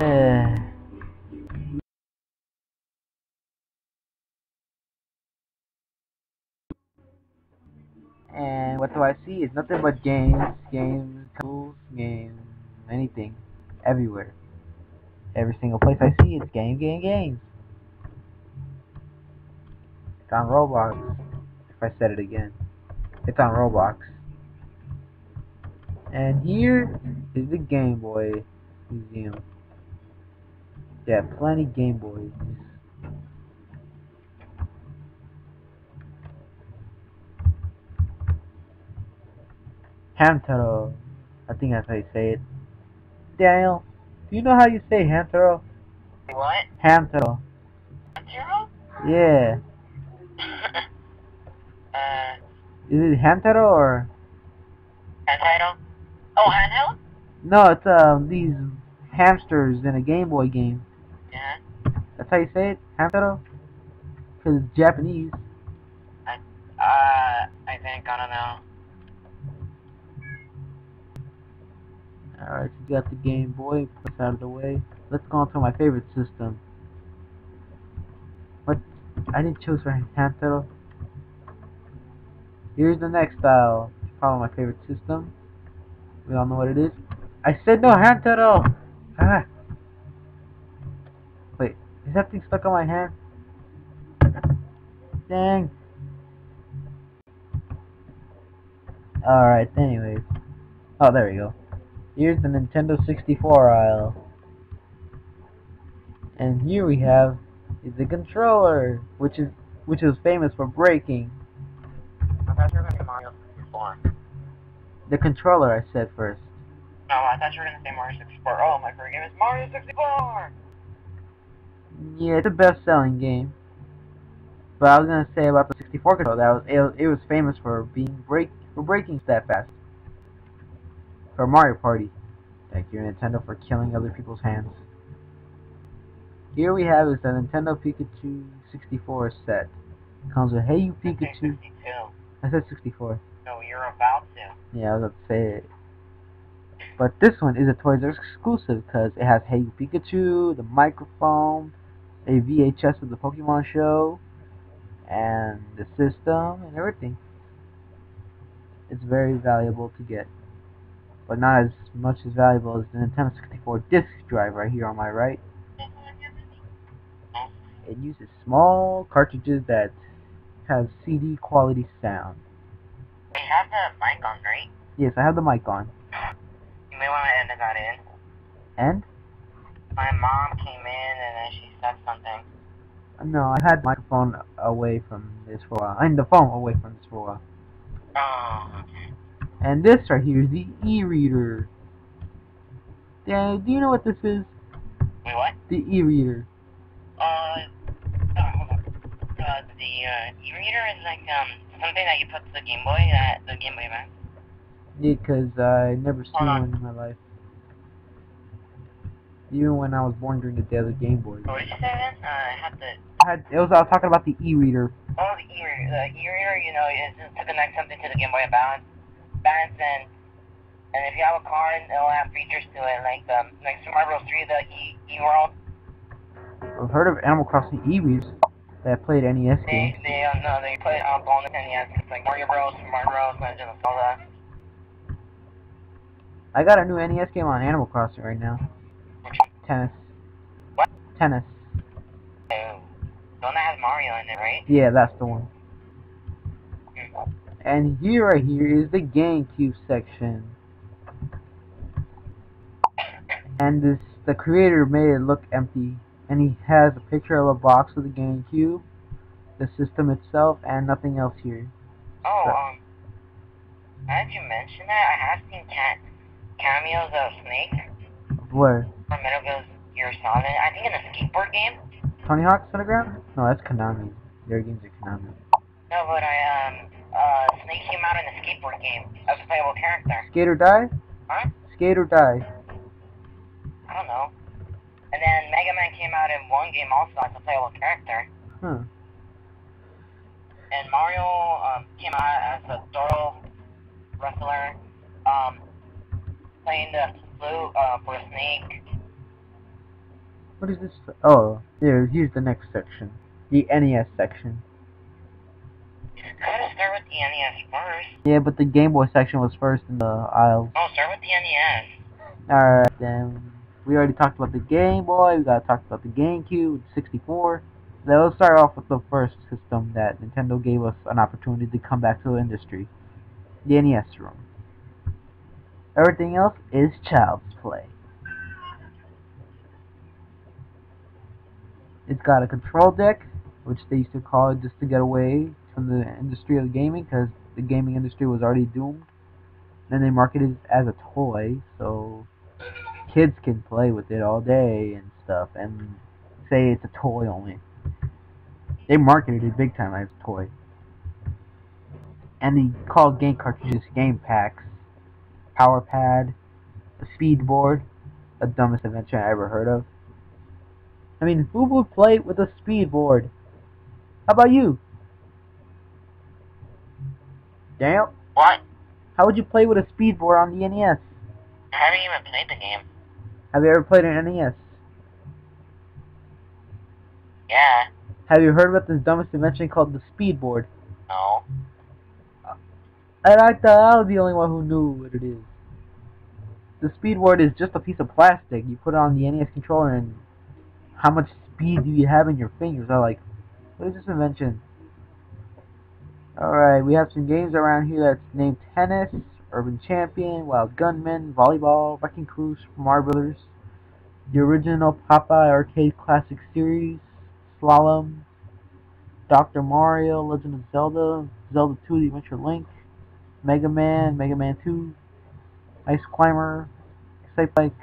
Uh, and what do I see? It's nothing but games, tools, games, anything, everywhere. Every single place I see, it's games. It's on Roblox. If I said it again, it's on Roblox. And here is the Game Boy Museum. Yeah, plenty Game Boys. Hamtaro. I think that's how you say it. Daniel, do you know how you say Hamtaro? What? Hamtaro. Zero? Yeah. Is it Hamtaro or? Handheld? Oh, handheld? No, it's these hamsters in a Game Boy game. Yeah. That's how you say it? Hamtaro? Because it's Japanese. I think, I don't know. Alright, you got the Game Boy, put that out of the way. Let's go on to my favorite system. What? I didn't choose for Hamtaro. Here's the next style. Probably my favorite system. We all know what it is. I said no Hamtaro! Ah! Wait, is that thing stuck on my hand? Dang. Alright, anyways. Oh, there we go. Here's the Nintendo 64 aisle. And here we have is the controller, which is famous for breaking. I thought you were going to say Mario 64. The controller I said first. No, I thought you were going to say Mario 64. Oh, my favorite game is Mario 64! Yeah, it's a best-selling game. But I was gonna say about the 64 controller that it was famous for breaking that fast. For Mario Party. Thank you Nintendo for killing other people's hands. Here we have is the Nintendo Pikachu 64 set. Comes with Hey You Pikachu. I said 64. No, you're about to. Yeah, I was about to say it. But this one is a Toys R Us exclusive because it has Hey You Pikachu, the microphone, a VHS of the Pokemon show, and the system and everything. It's very valuable to get, but not as much as valuable as the Nintendo 64 disc drive right here on my right. It uses small cartridges that have CD quality sound. We have the mic on, right? Yes, I have the mic on. You may want to edit that in. And? My mom came in and then she said something. No, I had the microphone away from this for a while. I mean, the phone away from this for a while. Oh. And this right here is the e-reader. Do you know what this is? Wait, what? The e-reader. Hold on. The e-reader is like, something that you put to the Game Boy, the Game Boy Advance. Yeah, because I never seen one in my life. Even when I was born during the day of the Game Boy. What did you say then? I was talking about the e-reader. Oh, the e-reader. The e-reader, you know, is to connect something to the Game Boy Advance, and if you have a card, it'll have features to it, like Super Mario 3, the e-world. I've heard of Animal Crossing e-readers that played NES games. They put it on the NES. It's like Mario Bros, Mario Bros, Legend of Zelda. I got a new NES game on Animal Crossing right now. Tennis. What? Tennis. Oh. The one that has Mario in it, right? Yeah, that's the one. And here, right here, is the GameCube section. And the creator made it look empty. And he has a picture of a box with the GameCube, the system itself, and nothing else here. Oh, as you mentioned that, I have seen cameos of Snake. Where? From Metal Gear Solid. I think in a skateboard game. Tony Hawk's Underground? No, that's Konami. Their games are Konami. No, but Snake came out in a skateboard game as a playable character. Skate or Die? Huh? Skate or Die? I don't know. And then Mega Man came out in one game also as a playable character. Huh. And Mario came out as a Doro wrestler, playing the loot for a snake. What is this? Oh, here's the next section. The NES section. Gotta start with the NES first. Yeah, but the Game Boy section was first in the aisles. No, start with the NES. Alright then. We already talked about the Game Boy, we gotta talk about the GameCube, 64. Now let's start off with the first system that Nintendo gave us an opportunity to come back to the industry. The NES room. Everything else is child's play. It's got a control deck, which they used to call it just to get away from the industry of gaming, because the gaming industry was already doomed. Then they marketed it as a toy, so kids can play with it all day and stuff, and say it's a toy only. They marketed it big time as a toy. And they called game cartridges game packs. Power pad, a speed board, the dumbest invention I ever heard of. I mean, who would play with a speed board? How about you? Damn. What? How would you play with a speed board on the NES? I haven't even played the game. Have you ever played an NES? Yeah. Have you heard about this dumbest invention called the speed board? No. And I thought I was the only one who knew what it is. The speed board is just a piece of plastic. You put it on the NES controller, and how much speed do you have in your fingers? I'm like, what is this invention? Alright, we have some games around here that's named Tennis, Urban Champion, Wild Gunman, Volleyball, Wrecking Crew, Super Mario Brothers, the original Popeye Arcade Classic Series, Slalom, Dr. Mario, Legend of Zelda, Zelda 2, The Adventure Link, Mega Man, Mega Man 2, Ice Climber, Excite Bike.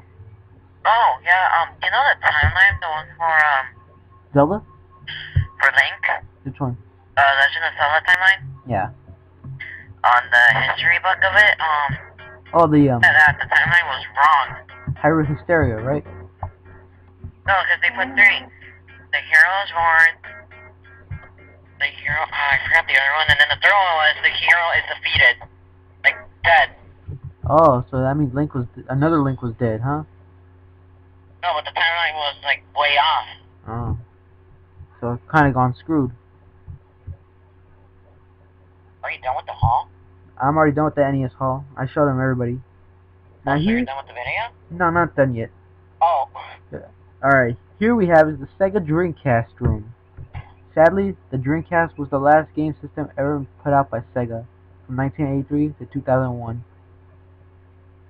Oh, yeah, you know the timeline, the one Zelda? for Link? Which one? Legend of Zelda timeline? Yeah. On the history book of it, Oh, the that the timeline was wrong. Hyrule Hysteria, right? No, because they put 3. The hero is born, the hero, I forgot the other one, and then the third one was the hero is defeated. Like, dead. Oh, so that means another Link was dead, huh? No, but the timeline was, like, way off. Oh. So it's kind of gone screwed. Are you done with the hall? I'm already done with the NES Hall. I showed them everybody. Now So here... you're done with the video? No, not done yet. Oh. Alright, here we have is the Sega Dreamcast room. Sadly, the Dreamcast was the last game system ever put out by Sega, from 1983 to 2001.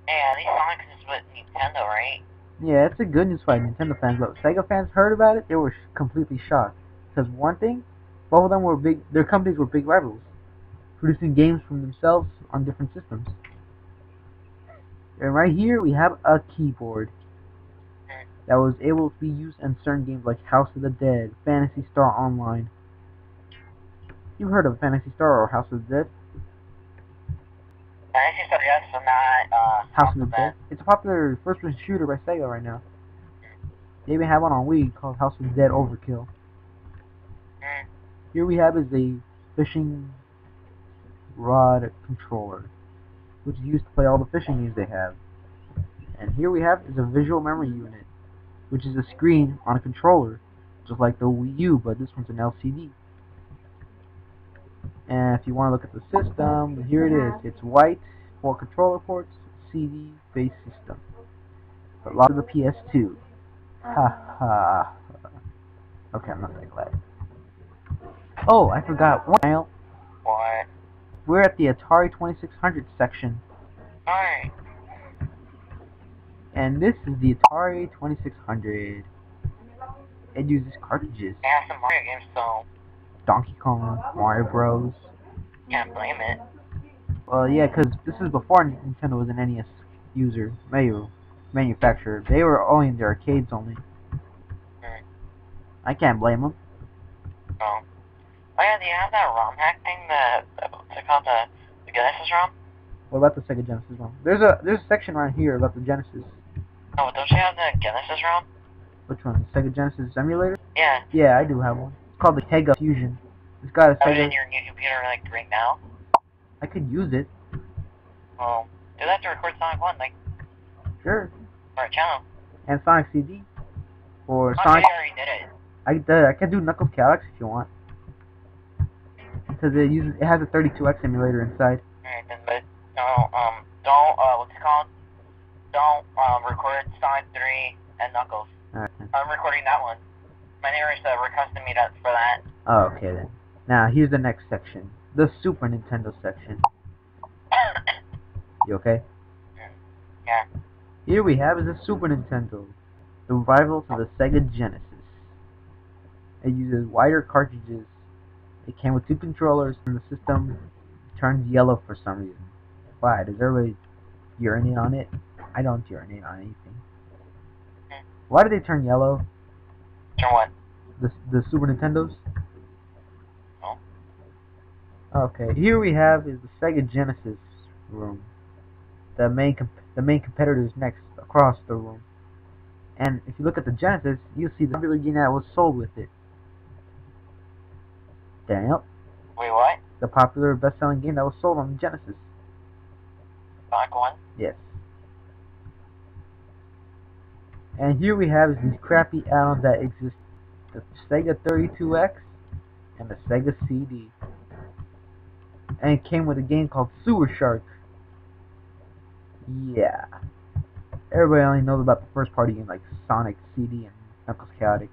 Hey, at least Sonic is with Nintendo, right? Yeah, it's a good news for Nintendo fans, but Sega fans heard about it, they were completely shocked. Because one thing, both of them were their companies were big rivals, producing games from themselves on different systems. And right here, we have a keyboard that was able to be used in certain games like House of the Dead, Phantasy Star Online. You've heard of Phantasy Star or House of the Dead? Phantasy Star, yes, but not, House of the Dead. It's a popular first-person shooter by Sega right now. They even have one on Wii called House of the Dead Overkill. Here we have is a fishing rod controller, which is used to play all the fishing games they have. And here we have is a visual memory unit, which is a screen on a controller, just like the Wii U, but this one's an LCD. And if you want to look at the system, here it is. It's white, 4 controller ports, CD-based system. But lots of the PS2. Ha ha. Okay, I'm not that glad. Oh, I forgot one. What? We're at the Atari 2600 section. Alright. And this is the Atari 2600. It uses cartridges. They have some Mario games, so Donkey Kong, Mario Bros. can't blame it. Well, yeah, because this is before Nintendo was an NES manufacturer. They were only in the arcades only. I can't blame them. Oh. Oh yeah, do you have that ROM hack thing, what's it called, the Genesis ROM? What about the Sega Genesis ROM? There's a section right here about the Genesis. Oh, don't you have the Genesis ROM? Which one? The Sega Genesis emulator? Yeah. Yeah, I do have one. It's called the Sega Fusion. It's got a Have it Sega... in your new computer, like, right now? I could use it. Well, do that to record Sonic 1, like... Sure. For a channel. And Sonic CD. Or Oh, Sonic. you already did it. I can do Knuckles Calyx if you want. Because it has a 32X emulator inside. Alright then, but don't, what's it called? Don't, record Sonic 3 and Knuckles. Alright. I'm recording that one. My neighbors, requested me for that. Oh, okay then. Now, here's the next section. The Super Nintendo section. You okay? Yeah. Here we have is the Super Nintendo. The rival to the Sega Genesis. It uses wider cartridges. It came with 2 controllers, and the system turns yellow for some reason. Why? Does everybody urinate on it? I don't urinate on anything. Why do they turn yellow? Turn what? The Super Nintendos? Oh. Okay, here we have is the Sega Genesis room. The main competitor is next across the room. And if you look at the Genesis, you'll see the popular game that was sold with it. Daniel? Wait, what? The popular best-selling game that was sold on the Genesis. Sonic 1? Yes. And here we have these crappy add-ons that exist. The Sega 32X and the Sega CD. And it came with a game called Sewer Shark. Yeah. Everybody only knows about the first party game like Sonic CD and Knuckles Chaotix.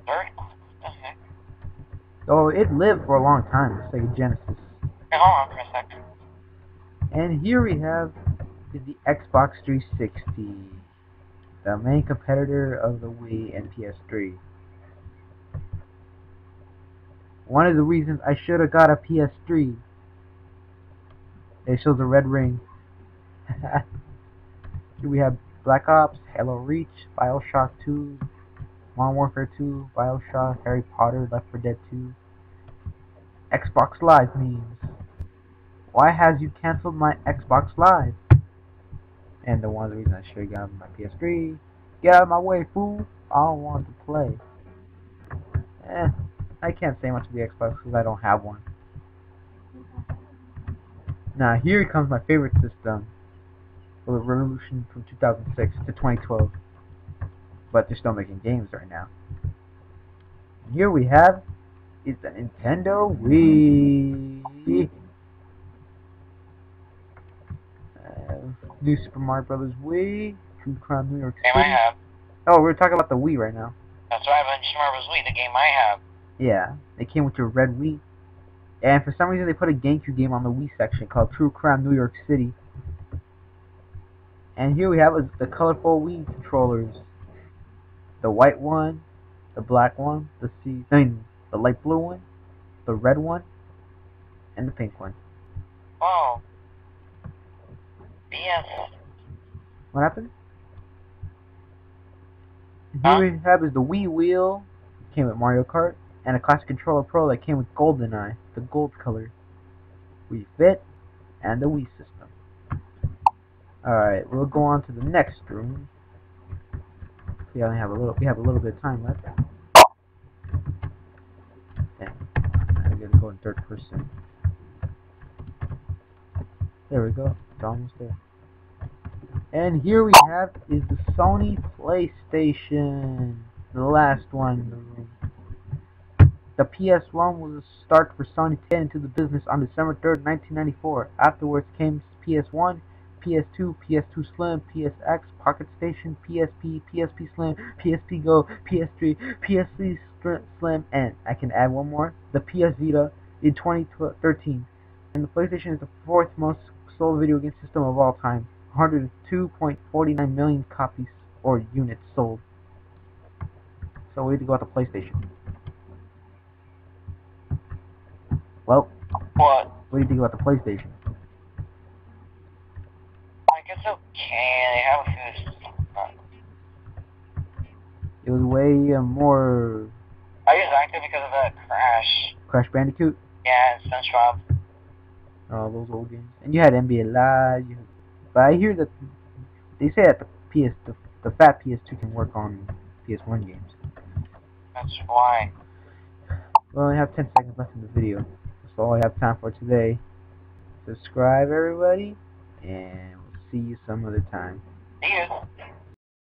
Third? Okay. Oh, it lived for a long time, the Sega Genesis. Hey, hold on for a second. And here we have is the Xbox 360, the main competitor of the Wii and PS3. One of the reasons I should have got a PS3. It shows a red ring. Here we have Black Ops, Halo Reach, Bioshock 2, Modern Warfare 2, Bioshock, Harry Potter, Left 4 Dead 2. Xbox Live memes. Why has you cancelled my Xbox Live? And the one of the reasons I should have got my PS3. Get out of my way, fool! I don't want to play. I can't say much of the Xbox because I don't have one. Now here comes my favorite system. The revolution from 2006 to 2012. But they're still making games right now. And here we have is the Nintendo Wii. New Super Mario Brothers Wii. True Crime New York City. Game I have. Oh, we're talking about the Wii right now. That's right, but Super Mario Bros. Wii, the game I have. Yeah, they came with your red Wii. And for some reason they put a GameCube game on the Wii section called True Crime New York City. And here we have the colorful Wii controllers. The white one, the black one, the light blue one, the red one, and the pink one. Oh. BS. What happened? Here we have is the Wii Wheel. It came with Mario Kart. And a Classic Controller Pro that came with GoldenEye, the gold color. Wii Fit, and the Wii system. Alright, we'll go on to the next room. We only have a little bit of time left. Okay. I'm gonna go in third person. There we go. It's almost there. And here we have is the Sony PlayStation. The last one in the room. The PS1 was a start for Sony to get into the business on December 3rd, 1994. Afterwards came PS1, PS2, PS2 Slim, PSX, Pocket Station, PSP, PSP Slim, PSP Go, PS3, PSP Slim, and I can add one more, the PS Vita in 2013. And the PlayStation is the 4th most sold video game system of all time. 102.49 million copies or units sold. So we need to go with the PlayStation. Well, What? what do you think about the PlayStation? I guess okay. They have a few. It was way more I use Active because of the Crash Bandicoot. Yeah, and SpongeBob. Oh, those old games. And you had NBA Live. But I hear that they say that the fat PS2 can work on PS1 games. That's why. We only have 10 seconds left in the video. That's all I have time for today. Subscribe, everybody, and we'll see you some other time. See you.